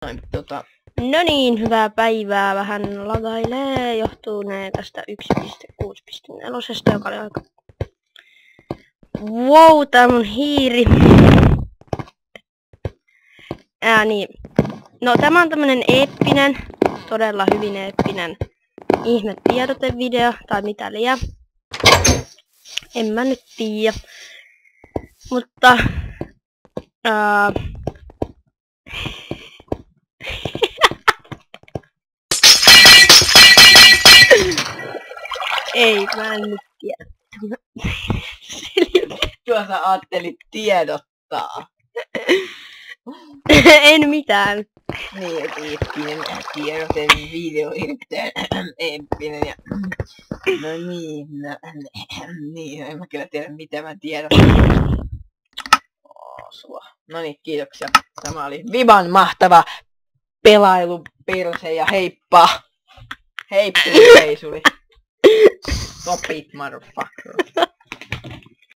Noin, No niin, hyvää päivää. Vähän latailee, johtuu tästä 1.6.4, joka oli aika... Wow, tää mun hiiri. Niin. No tämä on tämmönen eeppinen, todella hyvin eeppinen ihmetiedotevideo, tai mitä liian. En mä nyt tiedä. Mutta... Ei, mä en nyt tiedä. Tuo sä ajattelit tiedottaa. En mitään. Niin, että eeppinen tiedote video, eeppinen ja... No niin, niin, en mä kyllä tiedä mitä mä tiedän. No niin, kiitoksia. Tämä oli Vivan mahtava pelailu, perse ja heippa! Heippu, heisuli. Stop it, motherfucker.